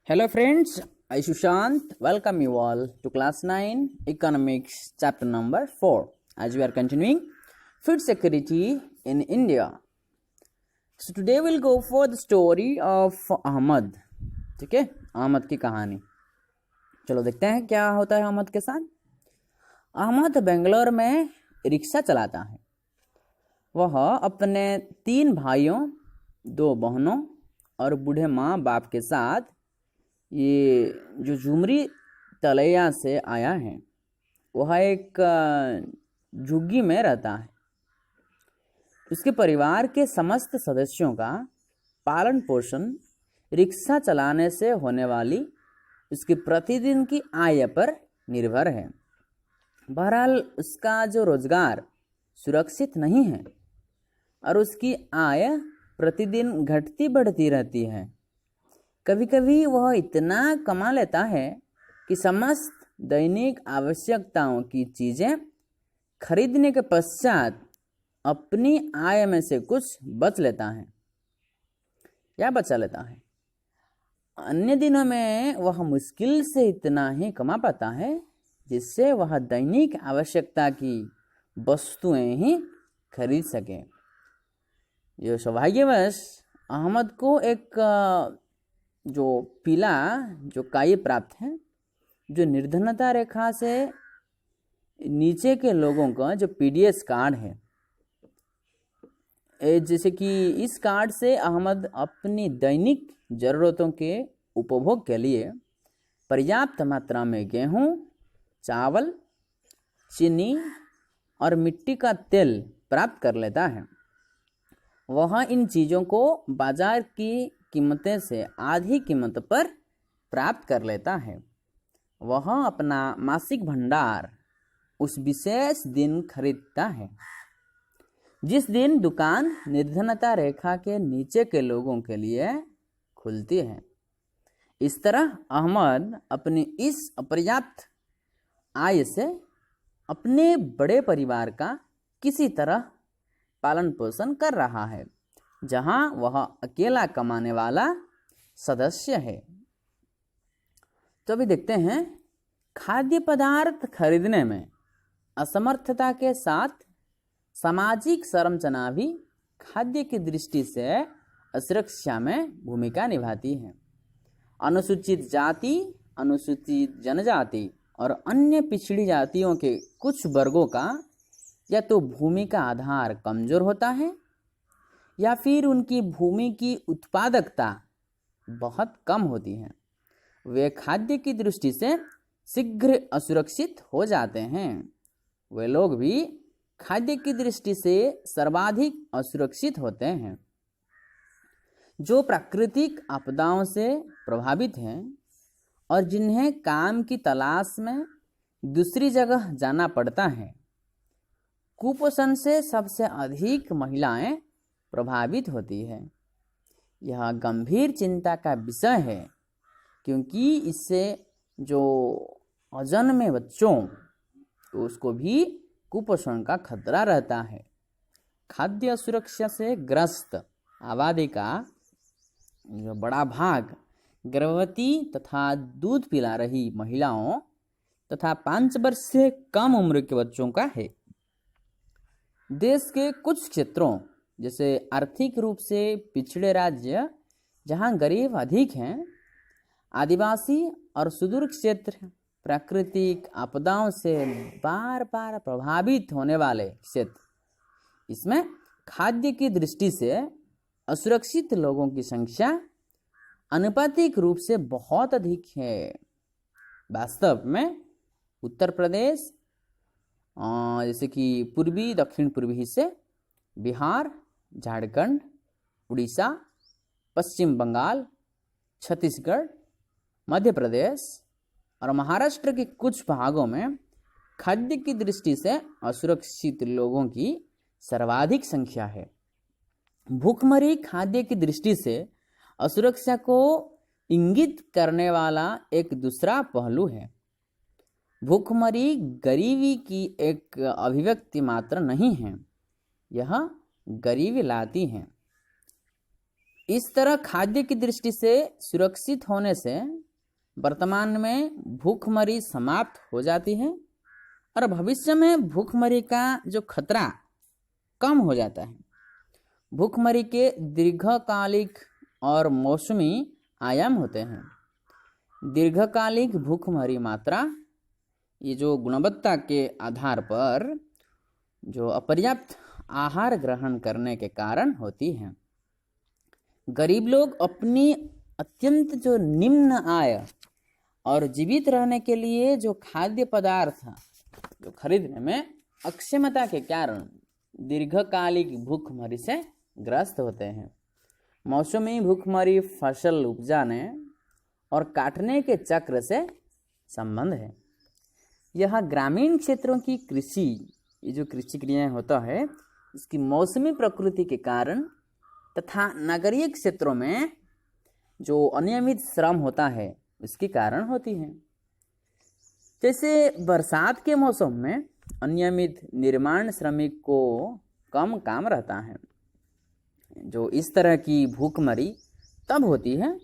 Hello friends, I Sushant welcome you all to class 9 economics chapter number 4 as we are continuing food security in India. So today we'll go for the story of Ahmad. ठीक है, अहमद की कहानी। चलो देखते हैं क्या होता है अहमद के साथ। अहमद बेंगलोर में रिक्शा चलाता है। वह अपने 3 भाइयों 2 बहनों और बूढ़े माँ बाप के साथ ये जो झुमरी तलैया से आया है वह एक झुग्गी में रहता है। उसके परिवार के समस्त सदस्यों का पालन पोषण रिक्शा चलाने से होने वाली उसकी प्रतिदिन की आय पर निर्भर है। बहरहाल उसका जो रोजगार सुरक्षित नहीं है और उसकी आय प्रतिदिन घटती बढ़ती रहती है। कभी कभी वह इतना कमा लेता है कि समस्त दैनिक आवश्यकताओं की चीज़ें खरीदने के पश्चात अपनी आय में से कुछ बच लेता है या बचा लेता है। अन्य दिनों में वह मुश्किल से इतना ही कमा पाता है जिससे वह दैनिक आवश्यकता की वस्तुएं ही खरीद सके। ये सौभाग्यवश अहमद को एक जो पीला जो कार्य प्राप्त है, जो निर्धनता रेखा से नीचे के लोगों का जो पीडीएस कार्ड है, जैसे कि इस कार्ड से अहमद अपनी दैनिक ज़रूरतों के उपभोग के लिए पर्याप्त मात्रा में गेहूं, चावल, चीनी और मिट्टी का तेल प्राप्त कर लेता है। वह इन चीज़ों को बाजार की कीमतें से आधी कीमत पर प्राप्त कर लेता है। वह अपना मासिक भंडार उस विशेष दिन खरीदता है जिस दिन दुकान निर्धनता रेखा के नीचे के लोगों के लिए खुलती है। इस तरह अहमद अपनी इस अपर्याप्त आय से अपने बड़े परिवार का किसी तरह पालन पोषण कर रहा है, जहां वह अकेला कमाने वाला सदस्य है। तो अभी देखते हैं, खाद्य पदार्थ खरीदने में असमर्थता के साथ सामाजिक संरचना भी खाद्य की दृष्टि से असुरक्षा में भूमिका निभाती है। अनुसूचित जाति, अनुसूचित जनजाति और अन्य पिछड़ी जातियों के कुछ वर्गों का या तो भूमि का आधार कमजोर होता है या फिर उनकी भूमि की उत्पादकता बहुत कम होती है। वे खाद्य की दृष्टि से शीघ्र असुरक्षित हो जाते हैं। वे लोग भी खाद्य की दृष्टि से सर्वाधिक असुरक्षित होते हैं। जो प्राकृतिक आपदाओं से प्रभावित हैं और जिन्हें काम की तलाश में दूसरी जगह जाना पड़ता है। कुपोषण से सबसे अधिक महिलाएं प्रभावित होती है। यह गंभीर चिंता का विषय है क्योंकि इससे जो अजन्मे बच्चों तो उसको भी कुपोषण का खतरा रहता है। खाद्य सुरक्षा से ग्रस्त आबादी का जो बड़ा भाग गर्भवती तथा दूध पिला रही महिलाओं तथा 5 वर्ष से कम उम्र के बच्चों का है। देश के कुछ क्षेत्रों जैसे आर्थिक रूप से पिछड़े राज्य जहां गरीब अधिक हैं, आदिवासी और सुदूर क्षेत्र प्राकृतिक आपदाओं से बार बार प्रभावित होने वाले क्षेत्र, इसमें खाद्य की दृष्टि से असुरक्षित लोगों की संख्या आनुपातिक रूप से बहुत अधिक है। वास्तव में उत्तर प्रदेश जैसे कि पूर्वी दक्षिण पूर्वी हिस्से, बिहार, झारखंड, उड़ीसा, पश्चिम बंगाल, छत्तीसगढ़, मध्य प्रदेश और महाराष्ट्र के कुछ भागों में खाद्य की दृष्टि से असुरक्षित लोगों की सर्वाधिक संख्या है। भूखमरी खाद्य की दृष्टि से असुरक्षा को इंगित करने वाला एक दूसरा पहलू है। भूखमरी गरीबी की एक अभिव्यक्ति मात्र नहीं है, यह गरीबी लाती है। इस तरह खाद्य की दृष्टि से सुरक्षित होने से वर्तमान में भूखमरी समाप्त हो जाती है और भविष्य में भूखमरी का जो खतरा कम हो जाता है। भूखमरी के दीर्घकालिक और मौसमी आयाम होते हैं। दीर्घकालिक भूखमरी मात्रा ये जो गुणवत्ता के आधार पर जो अपर्याप्त आहार ग्रहण करने के कारण होती है। गरीब लोग अपनी अत्यंत जो निम्न आय और जीवित रहने के लिए जो खाद्य पदार्थ जो खरीदने में अक्षमता के कारण दीर्घकालिक भूखमरी से ग्रस्त होते हैं। मौसमी भूखमरी फसल उपजाने और काटने के चक्र से संबंध है। यह ग्रामीण क्षेत्रों की कृषि, ये जो कृषि क्रियाएं होता है इसकी मौसमी प्रकृति के कारण तथा नगरीय क्षेत्रों में जो अनियमित श्रम होता है उसके कारण होती है। जैसे बरसात के मौसम में अनियमित निर्माण श्रमिक को कम काम रहता है। जो इस तरह की भूखमरी तब होती है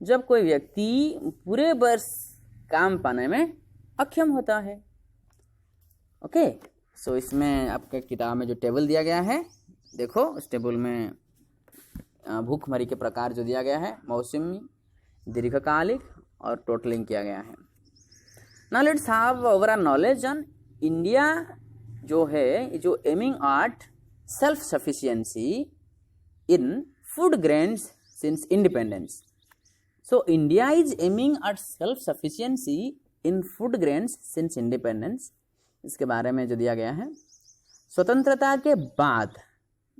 जब कोई व्यक्ति पूरे वर्ष काम पाने में अक्षम होता है। ओके, सो इसमें आपके किताब में जो टेबल दिया गया है, देखो उस टेबल में भूखमरी के प्रकार जो दिया गया है, मौसमी, दीर्घकालिक और टोटलिंग किया गया है। Now let's have overall knowledge on India जो है, जो aiming at self sufficiency in food grains since independence. So India is aiming at self-sufficiency in food grains since independence। इसके बारे में जो दिया गया है, स्वतंत्रता के बाद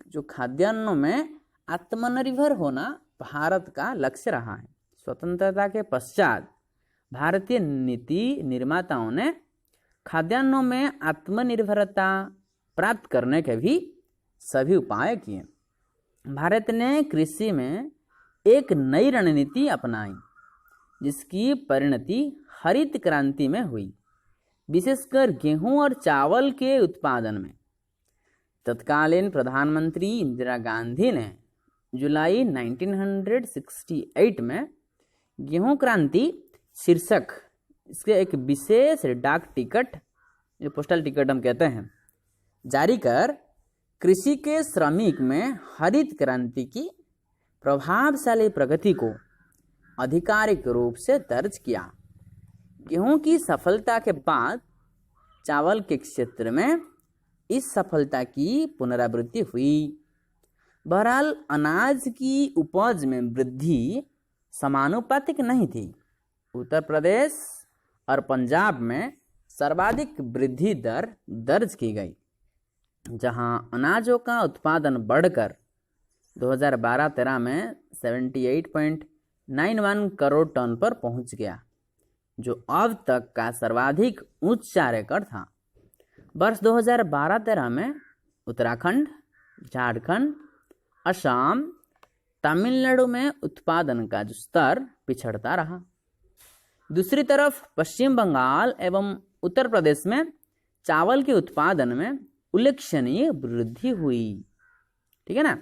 जो खाद्यान्नों में आत्मनिर्भर होना भारत का लक्ष्य रहा है। स्वतंत्रता के पश्चात भारतीय नीति निर्माताओं ने खाद्यान्नों में आत्मनिर्भरता प्राप्त करने के भी सभी उपाय किए। भारत ने कृषि में एक नई रणनीति अपनाई जिसकी परिणति हरित क्रांति में हुई, विशेषकर गेहूं और चावल के उत्पादन में। तत्कालीन प्रधानमंत्री इंदिरा गांधी ने जुलाई 1968 में गेहूं क्रांति शीर्षक इसके एक विशेष डाक टिकट, जो पोस्टल टिकट हम कहते हैं, जारी कर कृषि के श्रमिक में हरित क्रांति की प्रभावशाली प्रगति को आधिकारिक रूप से दर्ज किया। गेहूं की सफलता के बाद चावल के क्षेत्र में इस सफलता की पुनरावृत्ति हुई। बहरहाल अनाज की उपज में वृद्धि समानुपातिक नहीं थी। उत्तर प्रदेश और पंजाब में सर्वाधिक वृद्धि दर दर्ज की गई, जहां अनाजों का उत्पादन बढ़कर 2012-13 में 78.91 करोड़ टन पर पहुंच गया, जो अब तक का सर्वाधिक ऊंचा रिकॉर्ड था। वर्ष 2012-13 में उत्तराखंड, झारखंड, असम, तमिलनाडु में उत्पादन का जो स्तर पिछड़ता रहा। दूसरी तरफ पश्चिम बंगाल एवं उत्तर प्रदेश में चावल के उत्पादन में उल्लेखनीय वृद्धि हुई। ठीक है ना।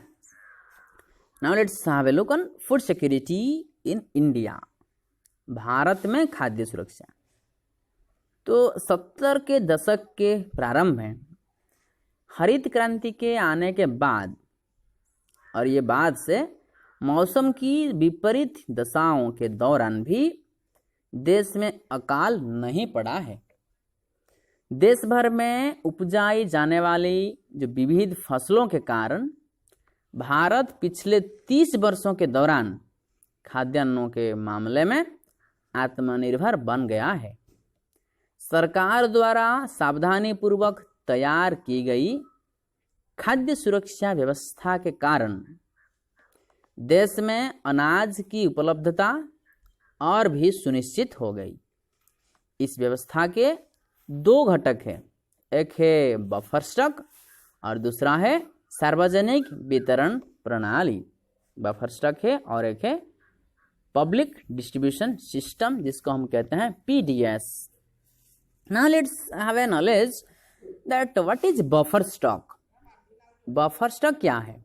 Now let's have a look on food security in India. Bharat में खाद्य सुरक्षा। तो 70 के दशक के प्रारंभ में हरित क्रांति के आने के बाद और ये बाद से मौसम की विपरीत दशाओं के दौरान भी देश में अकाल नहीं पड़ा है। देश भर में उपजाई जाने वाली जो विविध फसलों के कारण भारत पिछले 30 वर्षों के दौरान खाद्यान्नों के मामले में आत्मनिर्भर बन गया है। सरकार द्वारा सावधानीपूर्वक तैयार की गई खाद्य सुरक्षा व्यवस्था के कारण देश में अनाज की उपलब्धता और भी सुनिश्चित हो गई। इस व्यवस्था के 2 घटक हैं, एक है बफर स्टॉक और दूसरा है सार्वजनिक वितरण प्रणाली। बफर स्टॉक है और एक है पब्लिक डिस्ट्रीब्यूशन सिस्टम, जिसको हम कहते हैं PDS। Now let's have a knowledge that what is buffer stock. Buffer stock क्या है?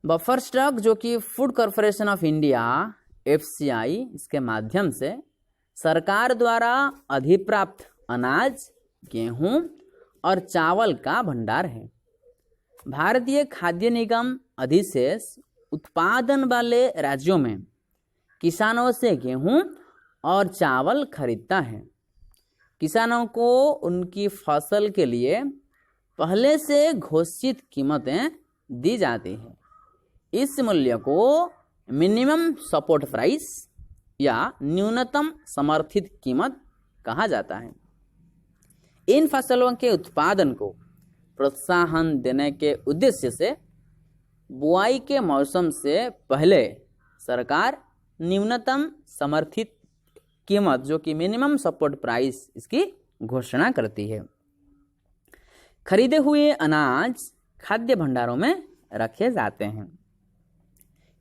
बफर स्टॉक जो कि food corporation of India FCI इसके माध्यम से सरकार द्वारा अधिप्राप्त अनाज, गेहूं और चावल का भंडार है। भारतीय खाद्य निगम अधिशेष उत्पादन वाले राज्यों में किसानों से गेहूं और चावल खरीदता है। किसानों को उनकी फसल के लिए पहले से घोषित कीमतें दी जाती हैं। इस मूल्य को मिनिमम सपोर्ट प्राइस या न्यूनतम समर्थित कीमत कहा जाता है। इन फसलों के उत्पादन को प्रोत्साहन देने के उद्देश्य से बुआई के मौसम से पहले सरकार न्यूनतम समर्थित कीमत जो कि मिनिमम सपोर्ट प्राइस इसकी घोषणा करती है। खरीदे हुए अनाज खाद्य भंडारों में रखे जाते हैं।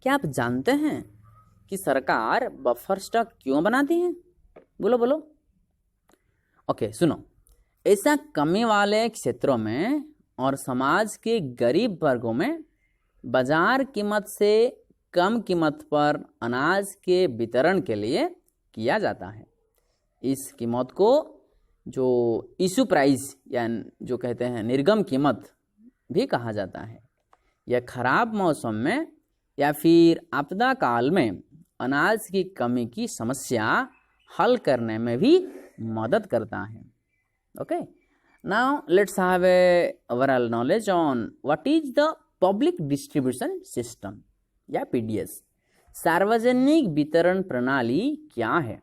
क्या आप जानते हैं कि सरकार बफर स्टॉक क्यों बनाती है? बोलो बोलो। ओके, सुनो। ऐसा कमी वाले क्षेत्रों में और समाज के गरीब वर्गों में बाजार कीमत से कम कीमत पर अनाज के वितरण के लिए किया जाता है। इस कीमत को जो इशू प्राइस या जो कहते हैं निर्गम कीमत भी कहा जाता है। यह खराब मौसम में या फिर आपदा काल में अनाज की कमी की समस्या हल करने में भी मदद करता है। Okay, now let's have a overall knowledge on what is the public distribution system या PDS। सार्वजनिक वितरण प्रणाली क्या है?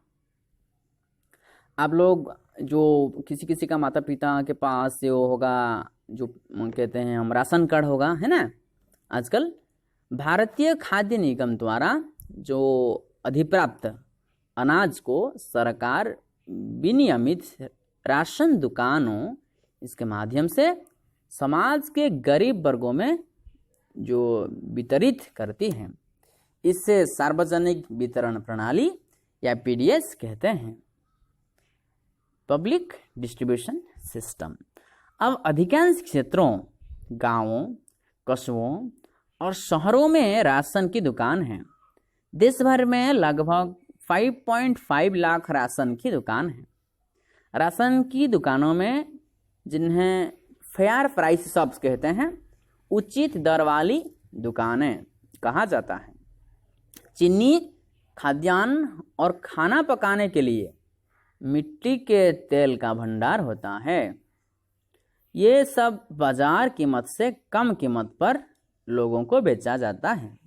आप लोग जो किसी किसी का माता पिता के पास जो होगा जो कहते हैं हम राशन कार्ड होगा, है ना। आजकल भारतीय खाद्य निगम द्वारा जो अधिप्राप्त अनाज को सरकार विनियमित राशन दुकानों इसके माध्यम से समाज के गरीब वर्गों में जो वितरित करती है, इससे सार्वजनिक वितरण प्रणाली या PDS कहते हैं, पब्लिक डिस्ट्रीब्यूशन सिस्टम। अब अधिकांश क्षेत्रों, गांवों, कस्बों और शहरों में राशन की दुकान है। देश भर में लगभग 5.5 लाख राशन की दुकान है। राशन की दुकानों में, जिन्हें फेयर प्राइस शॉप्स कहते हैं, उचित दर वाली दुकानें कहा जाता है। चीनी, खाद्यान्न और खाना पकाने के लिए मिट्टी के तेल का भंडार होता है। ये सब बाजार कीमत से कम कीमत पर लोगों को बेचा जाता है।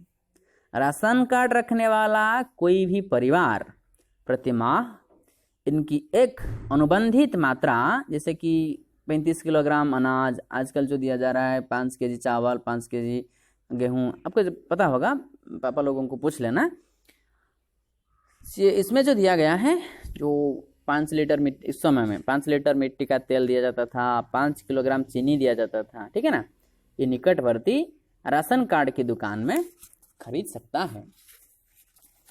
राशन कार्ड रखने वाला कोई भी परिवार प्रति माह इनकी एक अनुबंधित मात्रा, जैसे कि 35 किलोग्राम अनाज आजकल जो दिया जा रहा है, 5 केजी चावल, 5 केजी गेहूं, आपको पता होगा, पापा लोगों को पूछ लेना। इसमें जो दिया गया है, जो 5 लीटर मिट्टी, इस समय में 5 लीटर मिट्टी का तेल दिया जाता था, 5 किलोग्राम चीनी दिया जाता था, ठीक है ना। ये निकटवर्ती राशन कार्ड की दुकान में खरीद सकता है।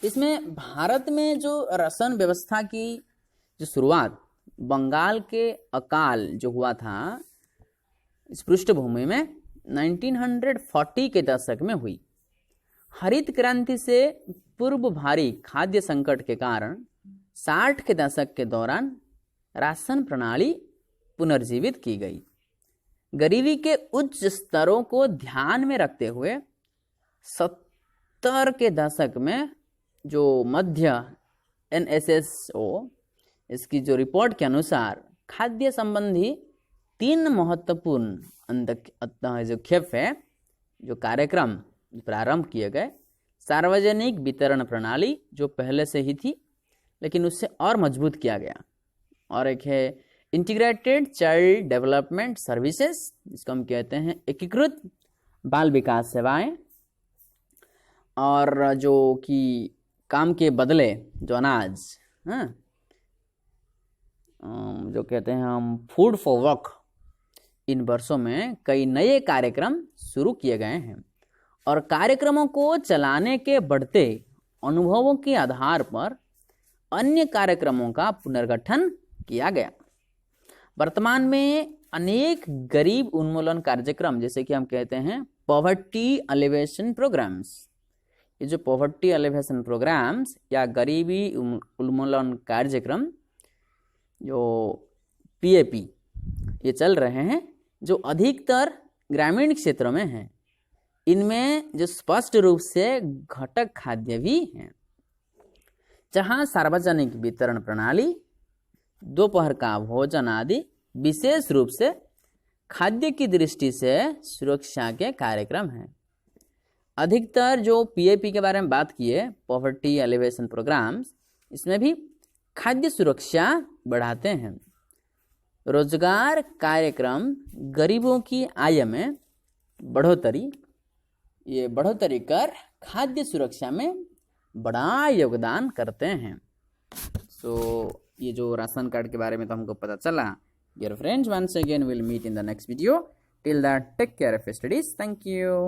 इसमें भारत में जो राशन व्यवस्था की जो शुरुआत बंगाल के अकाल जो हुआ था, इस पृष्ठभूमि में 1940 के दशक में हुई। हरित क्रांति से पूर्व भारी खाद्य संकट के कारण 60 के दशक के दौरान राशन प्रणाली पुनर्जीवित की गई। गरीबी के उच्च स्तरों को ध्यान में रखते हुए 70 के दशक में जो मध्य NSSO इसकी जो रिपोर्ट के अनुसार खाद्य संबंधी 3 महत्वपूर्ण हस्तक्षेप है, जो कार्यक्रम प्रारंभ किए गए। सार्वजनिक वितरण प्रणाली जो पहले से ही थी लेकिन उससे और मजबूत किया गया, और एक है इंटीग्रेटेड चाइल्ड डेवलपमेंट सर्विसेज, जिसको हम कहते हैं एकीकृत बाल विकास सेवाएं, और जो कि काम के बदले जो अनाज, जो कहते हैं हम फूड फॉर वर्क, इन वर्षों में कई नए कार्यक्रम शुरू किए गए हैं और कार्यक्रमों को चलाने के बढ़ते अनुभवों के आधार पर अन्य कार्यक्रमों का पुनर्गठन किया गया। वर्तमान में अनेक गरीब उन्मूलन कार्यक्रम, जैसे कि हम कहते हैं पॉवर्टी एलिवेशन प्रोग्राम्स। ये जो पॉवर्टी एलिवेशन प्रोग्राम्स या गरीबी उन्मूलन कार्यक्रम जो पीएपी ये चल रहे हैं, जो अधिकतर ग्रामीण क्षेत्रों में हैं, इनमें जो स्पष्ट रूप से घटक खाद्य भी हैं, जहां सार्वजनिक वितरण प्रणाली, दोपहर का भोजन आदि विशेष रूप से खाद्य की दृष्टि से सुरक्षा के कार्यक्रम हैं। अधिकतर जो पीएपी के बारे में बात किए, पॉवर्टी एलिवेशन प्रोग्राम्स, इसमें भी खाद्य सुरक्षा बढ़ाते हैं। रोजगार कार्यक्रम गरीबों की आय में बढ़ोतरी कर खाद्य सुरक्षा में बड़ा योगदान करते हैं। सो ये जो राशन कार्ड के बारे में तो हमको पता चला। Dear friends, once again will meet in the next video. Till that, take care of your studies. Thank you.